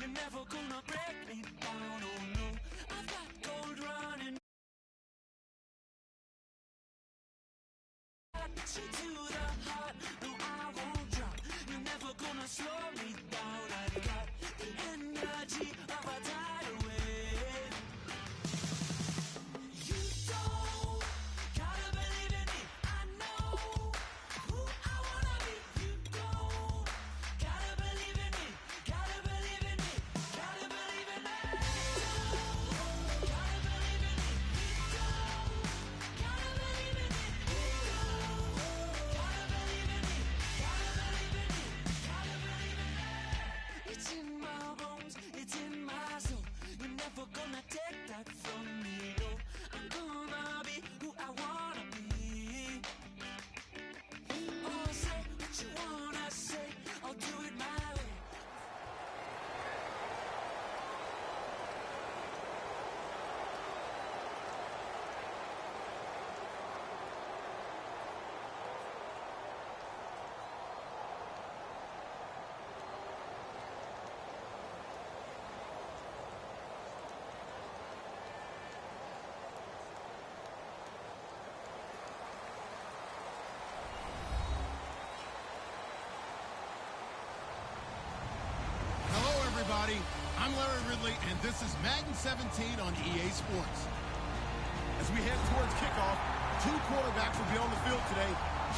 You're never gonna break me down, oh no. I've got gold running to the heart. No, I won't drop. You're never gonna slow me down. I've got the energy of a tidal wave. You don't gotta believe in me. I know who I wanna be. You don't gotta believe in me. Gotta believe in me. Gotta believe in me. You don't gotta believe in me. You don't gotta believe in me. You don't gotta believe in me. Gotta believe in me. Gotta believe in me. It's in my bones. It's in my soul. You're never gonna take that from me. No, I'm gonna be who I wanna be. Oh, say what you wanna say. I'll do it my way. Hello, everybody. I'm Larry Ridley, and this is Madden 17 on EA Sports. As we head towards kickoff, two quarterbacks will be on the field today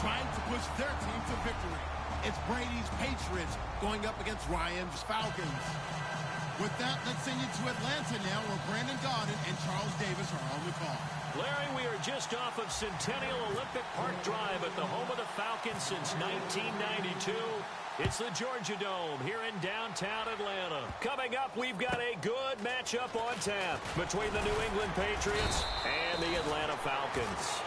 trying to push their team to victory. It's Brady's Patriots going up against Ryan's Falcons. With that, let's send you to Atlanta now, where Brandon Gaudin and Charles Davis are on the call. Larry, we are just off of Centennial Olympic Park Drive at the home of the Falcons since 1992. It's the Georgia Dome here in downtown Atlanta. Coming up, we've got a good matchup on tap between the New England Patriots and the Atlanta Falcons.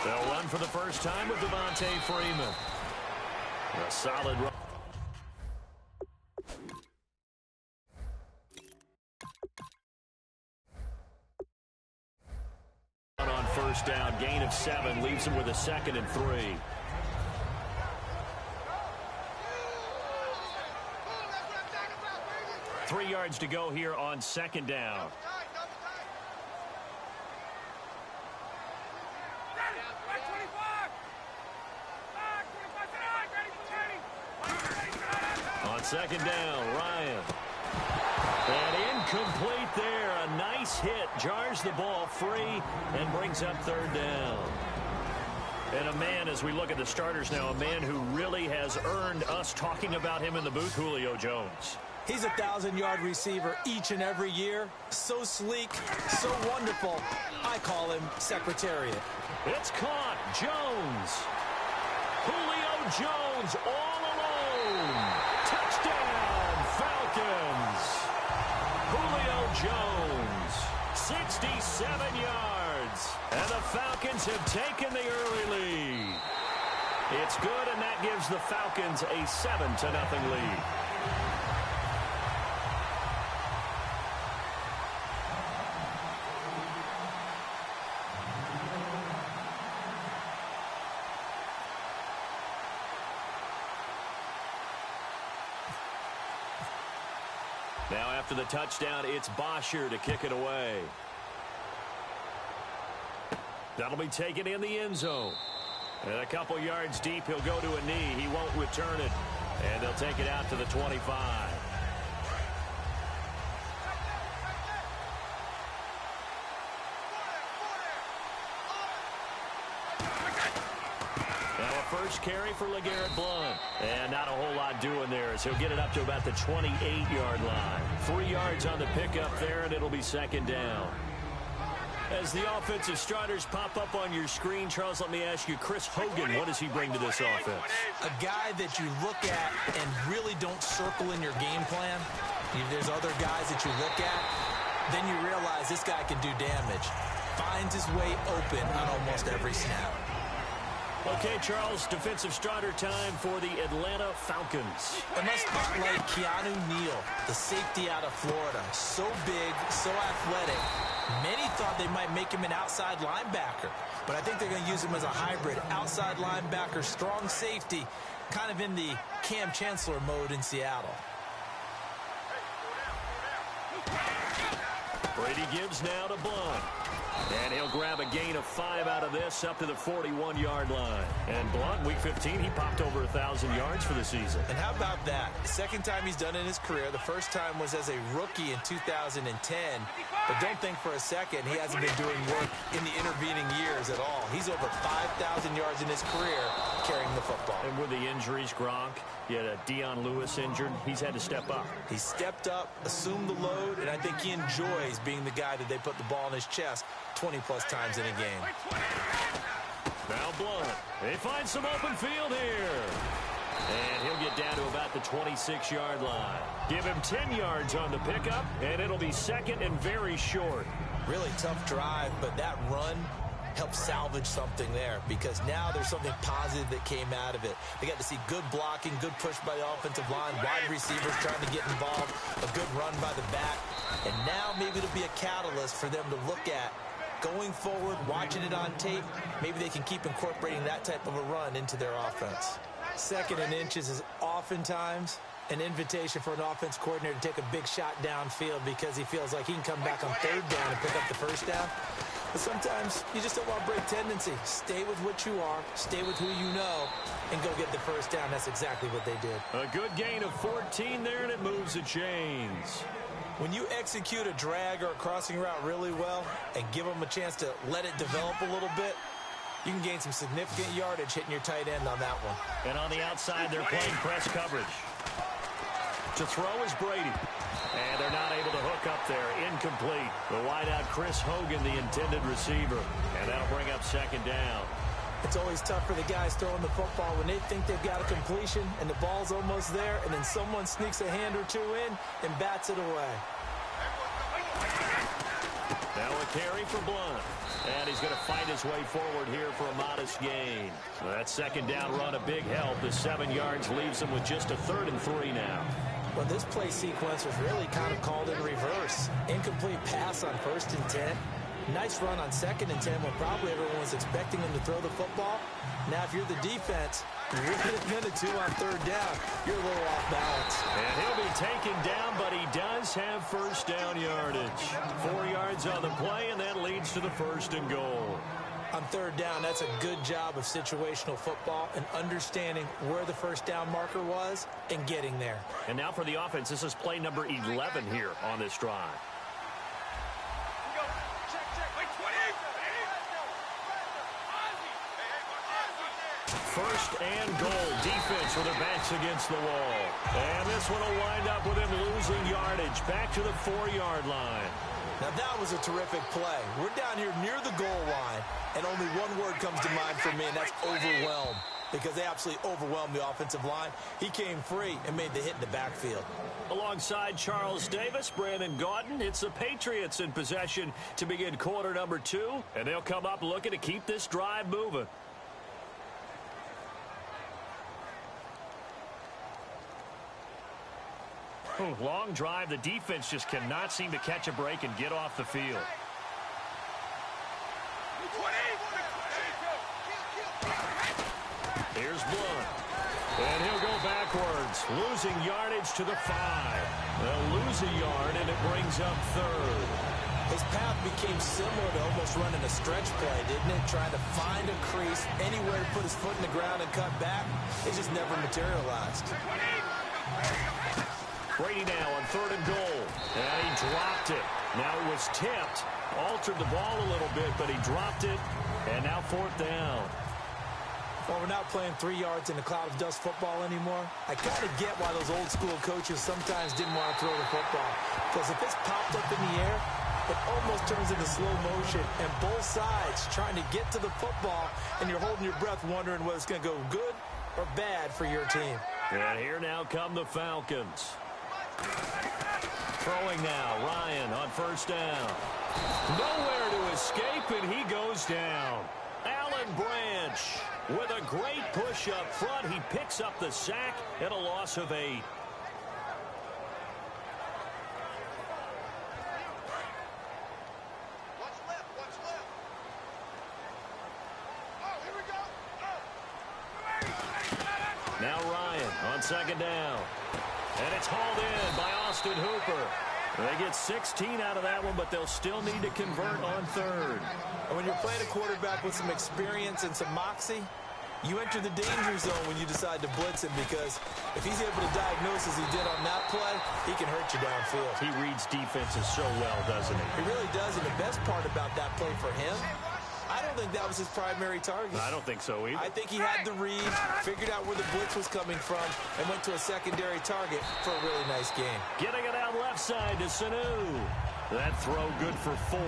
They'll run for the first time with Devontae Freeman. A solid run. On first down, gain of 7, leaves him with a 2nd and 3. Three yards to go here on 2nd down. On 2nd down, Ryan. And incomplete there. A nice hit. Jars the ball free and brings up 3rd down. And a man, as we look at the starters now, a man who really has earned us talking about him in the booth, Julio Jones. He's a 1,000-yard receiver each and every year. So sleek, so wonderful. I call him Secretariat. It's caught. Jones. Julio Jones all alone. Touchdown, Falcons. Julio Jones, 67 yards. And the Falcons have taken the early lead. It's good, and that gives the Falcons a 7-0 lead. Now after the touchdown, it's Bosher to kick it away. That'll be taken in the end zone. And a couple yards deep, he'll go to a knee. He won't return it. And they'll take it out to the 25. first carry for LeGarrette Blount. And not a whole lot doing there as he'll get it up to about the 28-yard line. 3 yards on the pickup there, and it'll be second down. As the offensive starters pop up on your screen, Charles, let me ask you, Chris Hogan, what does he bring to this offense? A guy that you look at and really don't circle in your game plan. There's other guys that you look at, then you realize this guy can do damage. Finds his way open on almost every snap. Okay, Charles, defensive starter time for the Atlanta Falcons. And let's spotlight Keanu Neal, the safety out of Florida. So big, so athletic. Many thought they might make him an outside linebacker, but I think they're going to use him as a hybrid. Outside linebacker, strong safety, kind of in the Cam Chancellor mode in Seattle. Brady gives now to Blount. And he'll grab a gain of 5 out of this up to the 41-yard line. And Blount, week 15, he popped over 1,000 yards for the season. And how about that? The second time he's done it in his career. The first time was as a rookie in 2010. But don't think for a second he hasn't been doing work in the intervening years at all. He's over 5,000 yards in his career carrying the football. And with the injuries, Gronk, you had a Dion Lewis injured. He's had to step up. He stepped up, assumed the load, and I think he enjoys being the guy that they put the ball in his chest 20-plus times in a game. Now Blount. They find some open field here. And he'll get down to about the 26-yard line. Give him 10 yards on the pickup, and it'll be second and very short. Really tough drive, but that run helped salvage something there because now there's something positive that came out of it. They got to see good blocking, good push by the offensive line, wide receivers trying to get involved, a good run by the back. And now maybe it'll be a catalyst for them to look at going forward, watching it on tape. Maybe they can keep incorporating that type of a run into their offense. Second and inches is oftentimes an invitation for an offense coordinator to take a big shot downfield because he feels like he can come back on third down and pick up the first down. But sometimes you just don't want to break tendency. Stay with what you are, stay with who you know, and go get the first down. That's exactly what they did. A good gain of 14 there, and it moves the chains. When you execute a drag or a crossing route really well and give them a chance to let it develop a little bit, you can gain some significant yardage hitting your tight end on that one. And on the outside, they're playing press coverage. To throw is Brady. And they're not able to hook up there. Incomplete. The wideout, Chris Hogan, the intended receiver. And that'll bring up second down. It's always tough for the guys throwing the football when they think they've got a completion and the ball's almost there, and then someone sneaks a hand or two in and bats it away. Now a carry for Blount. And he's going to fight his way forward here for a modest gain. That second down run, a big help. The 7 yards leaves him with just a 3rd and 3 now. Well, this play sequence was really kind of called in reverse. Incomplete pass on 1st and 10. Nice run on 2nd and 10 when probably everyone was expecting him to throw the football. Now, if you're the defense, you're within a minute or 2 on 3rd down. You're a little off balance. And he'll be taken down, but he does have first down yardage. 4 yards on the play, and that leads to the 1st and goal. On 3rd down, that's a good job of situational football and understanding where the first down marker was and getting there. And now for the offense, this is play number 11 here on this drive. First and goal, defense with their backs against the wall. And this one will wind up with him losing yardage back to the 4-yard line. Now that was a terrific play. We're down here near the goal line, and only one word comes to mind for me, and that's overwhelmed, because they absolutely overwhelmed the offensive line. He came free and made the hit in the backfield. Alongside Charles Davis, Brandon Gaudin, it's the Patriots in possession to begin quarter number 2, and they'll come up looking to keep this drive moving. Long drive. The defense just cannot seem to catch a break and get off the field. Here's Blount. And he'll go backwards, losing yardage to the 5. They'll lose a yard, and it brings up 3rd. His path became similar to almost running a stretch play, didn't it? Trying to find a crease, anywhere to put his foot in the ground and cut back. It just never materialized. Brady now on 3rd and goal. And he dropped it. Now it was tipped. Altered the ball a little bit, but he dropped it. And now 4th down. Well, we're not playing 3 yards in a cloud of dust football anymore. I kind of get why those old school coaches sometimes didn't want to throw the football. Because if it's popped up in the air, it almost turns into slow motion. And both sides trying to get to the football, and you're holding your breath wondering whether it's going to go good or bad for your team. And here now come the Falcons. Throwing now, Ryan on first down. Nowhere to escape, and he goes down. Alan Branch with a great push up front. He picks up the sack and a loss of 8. Now Ryan on second down. And it's hauled in by Austin Hooper. They get 16 out of that one, but they'll still need to convert on third. And when you're playing a quarterback with some experience and some moxie, you enter the danger zone when you decide to blitz him, because if he's able to diagnose as he did on that play, he can hurt you downfield. He reads defenses so well, doesn't he? He really does, and the best part about that play for him, I don't think that was his primary target. I don't think so either. I think he had the read, figured out where the blitz was coming from, and went to a secondary target for a really nice game. Getting it out left side to Sanu. That throw good for 4.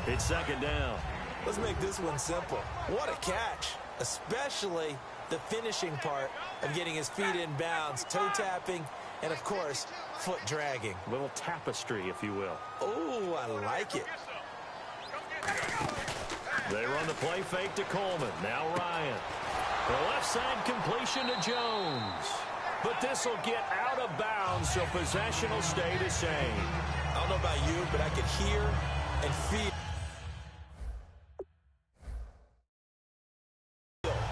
It's second down. Let's make this one simple. What a catch, especially the finishing part of getting his feet in bounds, toe tapping, and, of course, foot dragging. A little tapestry, if you will. Oh, I like it. They run the play fake to Coleman. Now Ryan. The left side completion to Jones. But this will get out of bounds, so possession will stay the same. I don't know about you, but I could hear and feel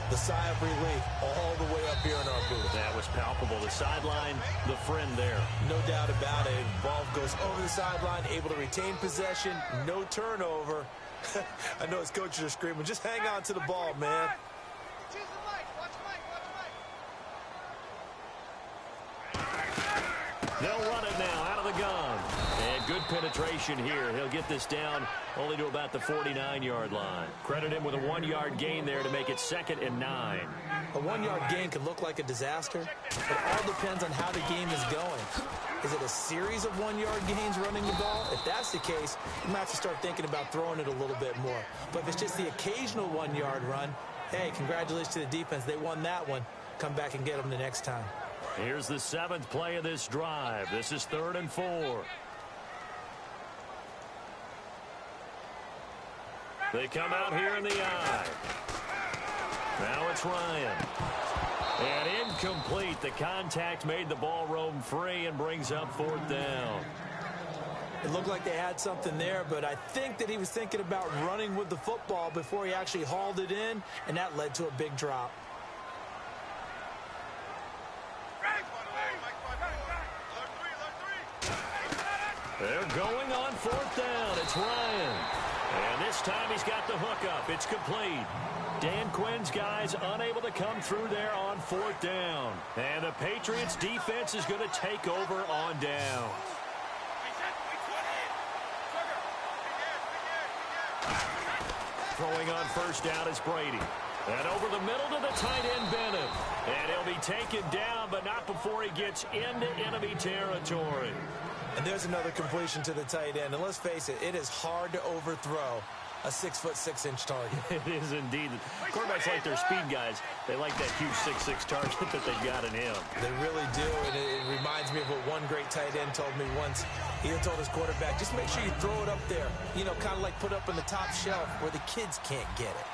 the sigh of relief all the way up here in our booth. That was palpable. The sideline, the friend there. No doubt about it. Ball goes over the sideline, able to retain possession, no turnover. I know his coaches are screaming, just hang on to the ball, man. They'll run it now out of the gun. And good penetration here. He'll get this down only to about the 49-yard line. Credit him with a 1-yard gain there to make it 2nd and 9. A 1-yard gain can look like a disaster, but it all depends on how the game is going. Is it a series of 1-yard gains running the ball? If that's the case, you might have to start thinking about throwing it a little bit more. But if it's just the occasional 1-yard run, hey, congratulations to the defense. They won that one. Come back and get them the next time. Here's the 7th play of this drive. This is 3rd and 4. They come out here in the eye. Now it's Ryan. And incomplete. The contact made the ball roam free and brings up 4th down. It looked like they had something there, but I think that he was thinking about running with the football before he actually hauled it in, and that led to a big drop. They're going on 4th down. It's Ryan. And this time he's got the hookup. It's complete. Dan Quinn's guys unable to come through there on 4th down. And the Patriots defense is going to take over on down. Throwing on first down is Brady. And over the middle to the tight end, Bennett. And he'll be taken down, but not before he gets into enemy territory. And there's another completion to the tight end. And let's face it, it is hard to overthrow a 6'6" target. It is indeed. Quarterbacks like their speed guys. They like that huge 6'6" target that they've got in him. They really do, and it reminds me of what one great tight end told me once. He had told his quarterback, just make sure you throw it up there. You know, kind of like put up on the top shelf where the kids can't get it.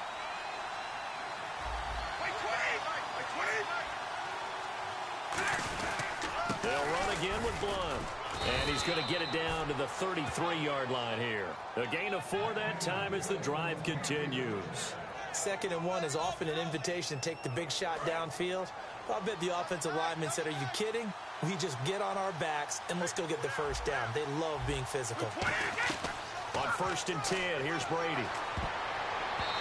They'll run again with Blunt. And he's going to get it down to the 33-yard line here. A gain of 4 that time as the drive continues. 2nd and 1 is often an invitation to take the big shot downfield. I bet the offensive lineman said, are you kidding? We just get on our backs and let's go get the first down. They love being physical. On 1st and 10, here's Brady.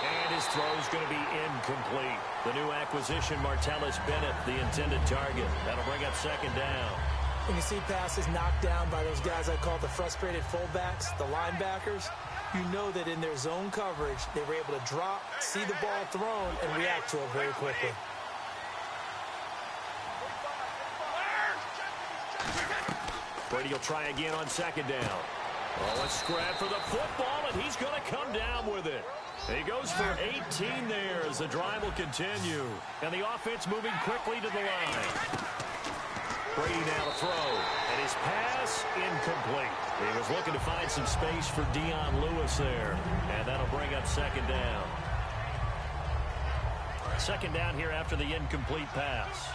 And his throw is going to be incomplete. The new acquisition, Martellus Bennett, the intended target. That'll bring up 2nd down. When you see passes knocked down by those guys I call the frustrated fullbacks, the linebackers, you know that in their zone coverage, they were able to drop, see the ball thrown, and react to it very quickly. Brady will try again on second down. Oh, a scrap for the football, and he's going to come down with it. He goes for 18 there as the drive will continue. And the offense moving quickly to the line. Brady now to throw. And his pass incomplete. He was looking to find some space for Dion Lewis there. And that'll bring up second down. Second down here after the incomplete pass.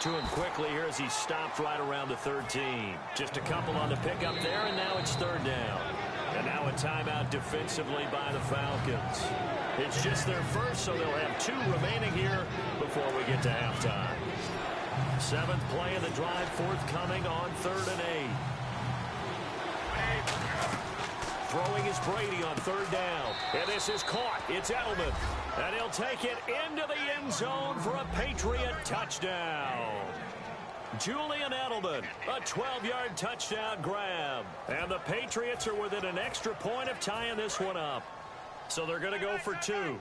To him quickly here as he stopped right around the 13. Just a couple on the pickup there, and now it's third down. And now a timeout defensively by the Falcons. It's just their first, so they'll have 2 remaining here before we get to halftime. 7th play of the drive forthcoming on 3rd and 8. Throwing is Brady on 3rd down. And this is caught. It's Edelman. And he'll take it into the end zone for a Patriot touchdown. Julian Edelman, a 12-yard touchdown grab. And the Patriots are within an extra point of tying this one up. So they're going to go for 2.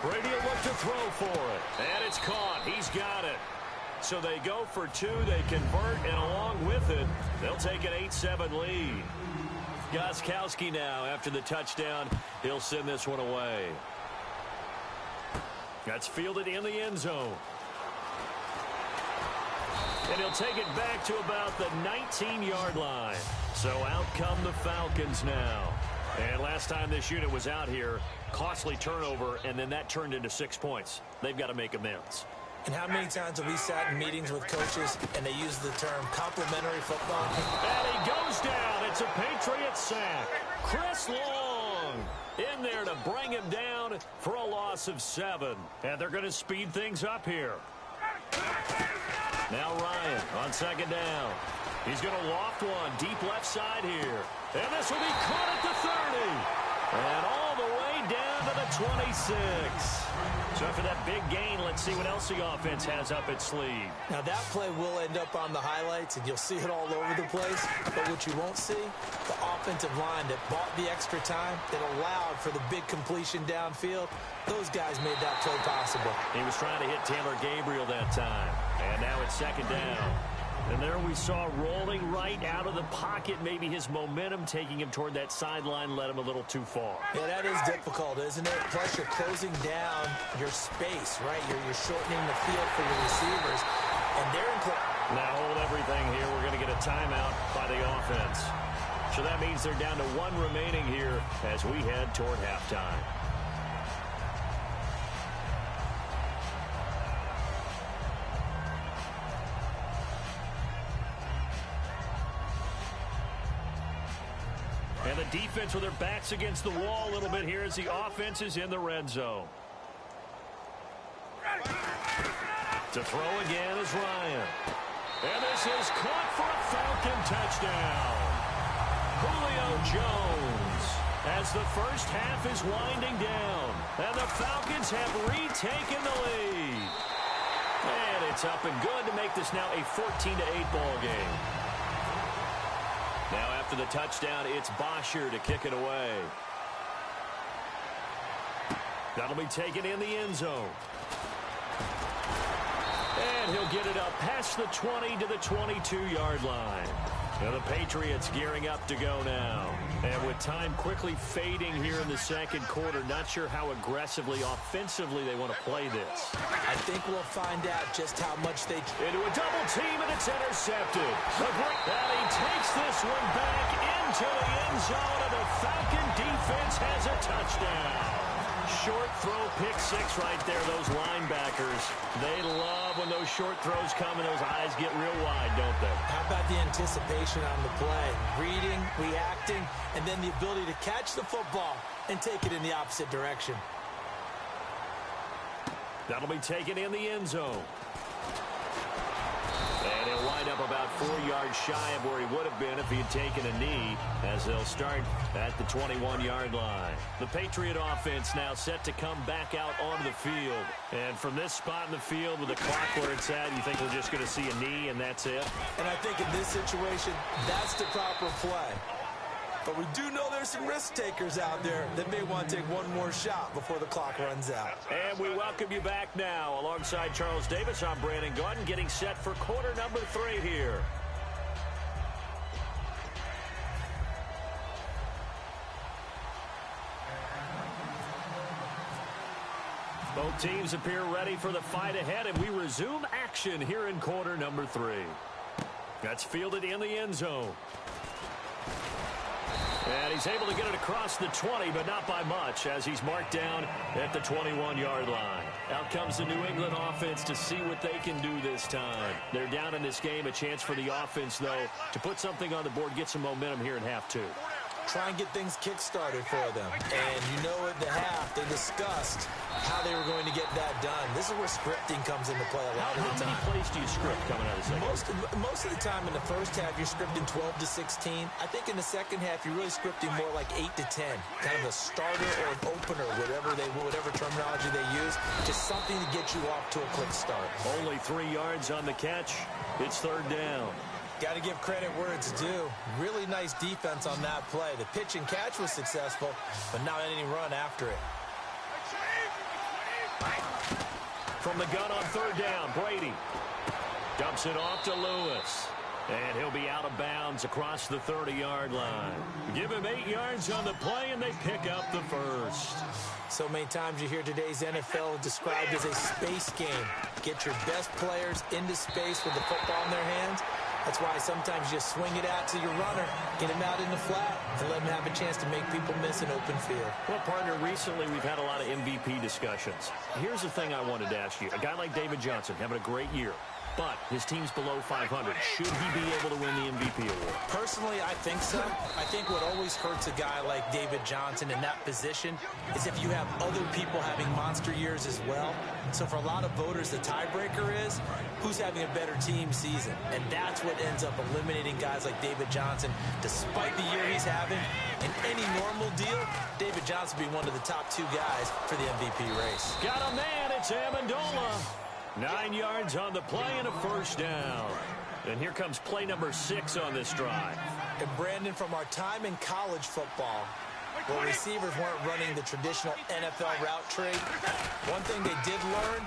Brady will look to throw for it. And it's caught. He's got it. So they go for 2, they convert, and along with it, they'll take an 8-7 lead. Gostkowski now, after the touchdown, he'll send this one away. That's fielded in the end zone. And he'll take it back to about the 19-yard line. So out come the Falcons now. And last time this unit was out here, costly turnover, and then that turned into 6 points. They've got to make amends. And how many times have we sat in meetings with coaches and they use the term complementary football? And he goes down. It's a Patriot sack. Chris Long in there to bring him down for a loss of 7. And they're going to speed things up here. Now Ryan on second down. He's going to loft one deep left side here. And this will be caught at the 30. And all the way down to the 26. So after that big gain, let's see what else the offense has up its sleeve. Now that play will end up on the highlights, and you'll see it all over the place. But what you won't see, the offensive line that bought the extra time, that allowed for the big completion downfield, those guys made that play possible. He was trying to hit Taylor Gabriel that time. And now it's second down. And there we saw rolling right out of the pocket. Maybe his momentum taking him toward that sideline led him a little too far. Yeah, that is difficult, isn't it? Plus, you're closing down your space, right? You're shortening the field for your receivers. And they're in play. Now hold everything here. We're going to get a timeout by the offense. So that means they're down to 1 remaining here as we head toward halftime. And the defense with their backs against the wall a little bit here as the offense is in the red zone. To throw again is Ryan. And this is caught for a Falcon touchdown. Julio Jones as the first half is winding down. And the Falcons have retaken the lead. And it's up and good to make this now a 14-8 ball game. Now after the touchdown, it's Bosher to kick it away. That'll be taken in the end zone. And he'll get it up past the 20 to the 22-yard line. Now the Patriots gearing up to go now. And with time quickly fading here in the second quarter, not sure how aggressively, offensively they want to play this. I think we'll find out just how much they... Into a double team, and it's intercepted. And he takes this one back into the end zone, and the Falcon defense has a touchdown. Short throw, pick 6 right there. Those linebackers, they love when those short throws come and those eyes get real wide, don't they? How about the anticipation on the play? Reading, reacting, and then the ability to catch the football and take it in the opposite direction. That'll be taken in the end zone. And he'll wind wind up about 4 yards shy of where he would have been if he had taken a knee, as they'll start at the 21-yard line. The Patriot offense now set to come back out onto the field. And from this spot in the field with the clock where it's at, you think we're just going to see a knee and that's it? And I think in this situation, that's the proper play. But we do know there's some risk takers out there that may want to take one more shot before the clock runs out. And we welcome you back now. Alongside Charles Davis, I'm Brandon Gaudin, getting set for quarter number 3 here. Both teams appear ready for the fight ahead, and we resume action here in quarter number 3. That's fielded in the end zone. And he's able to get it across the 20, but not by much, as he's marked down at the 21-yard line. Out comes the New England offense to see what they can do this time. They're down in this game. A chance for the offense, though, to put something on the board, get some momentum here in half 2. Try and get things kick-started for them. And you know at the half, they discussed how they were going to get that done. This is where scripting comes into play a lot of the time. How many plays do you script coming out of the second? Most of the time in the first half, you're scripting 12 to 16. I think in the second half, you're really scripting more like 8 to 10. Kind of a starter or an opener, whatever terminology they use. Just something to get you off to a quick start. Only 3 yards on the catch. It's third down. Got to give credit where it's due. Really nice defense on that play. The pitch and catch was successful, but not any run after it. From the gun on third down, Brady dumps it off to Lewis. And he'll be out of bounds across the 30-yard line. Give him 8 yards on the play, and they pick up the first. So many times you hear today's NFL described as a space game. Get your best players into space with the football in their hands. That's why sometimes you just swing it out to your runner, get him out in the flat, and let him have a chance to make people miss an open field. Well, partner, recently we've had a lot of MVP discussions. Here's the thing I wanted to ask you. A guy like David Johnson having a great year, but his team's below 500. Should he be able to win the MVP award? Personally, I think so. I think what always hurts a guy like David Johnson in that position is if you have other people having monster years as well. So for a lot of voters, the tiebreaker is who's having a better team season. And that's what ends up eliminating guys like David Johnson. Despite the year he's having, in any normal deal, David Johnson would be one of the top 2 guys for the MVP race. Got a man, it's Amendola. 9 yards on the play and a first down. And here comes play number 6 on this drive. And Brandon, from our time in college football, where receivers weren't running the traditional NFL route tree, one thing they did learn,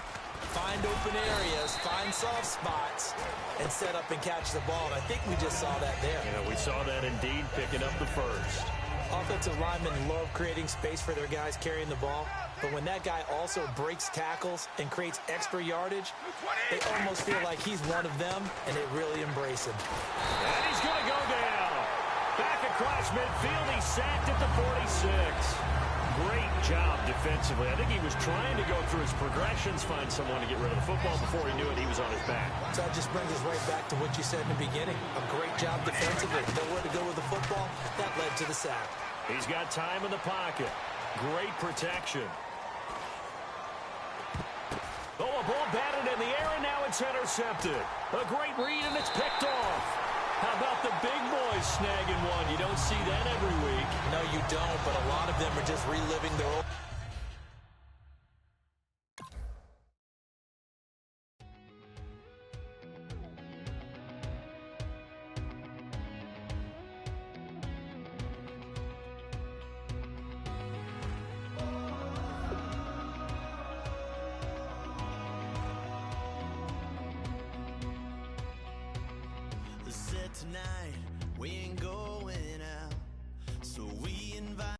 find open areas, find soft spots, and set up and catch the ball. And I think we just saw that there. Yeah, we saw that indeed, picking up the first. Offensive linemen love creating space for their guys carrying the ball. But when that guy also breaks tackles and creates extra yardage, they almost feel like he's one of them, and they really embrace him. And he's going to go down. Back across midfield, he's sacked at the 46. Great job defensively. I think he was trying to go through his progressions, find someone to get rid of the football. Before he knew it, he was on his back. So that just brings us right back to what you said in the beginning. A great job defensively. Nowhere to go with the football. That led to the sack. He's got time in the pocket. Great protection. Oh, a ball batted in the air, and now it's intercepted. A great read, and it's picked off. How about the big boys snagging one? You don't see that every week. No, you don't, but a lot of them are just reliving their old... Tonight we ain't going out, so we invite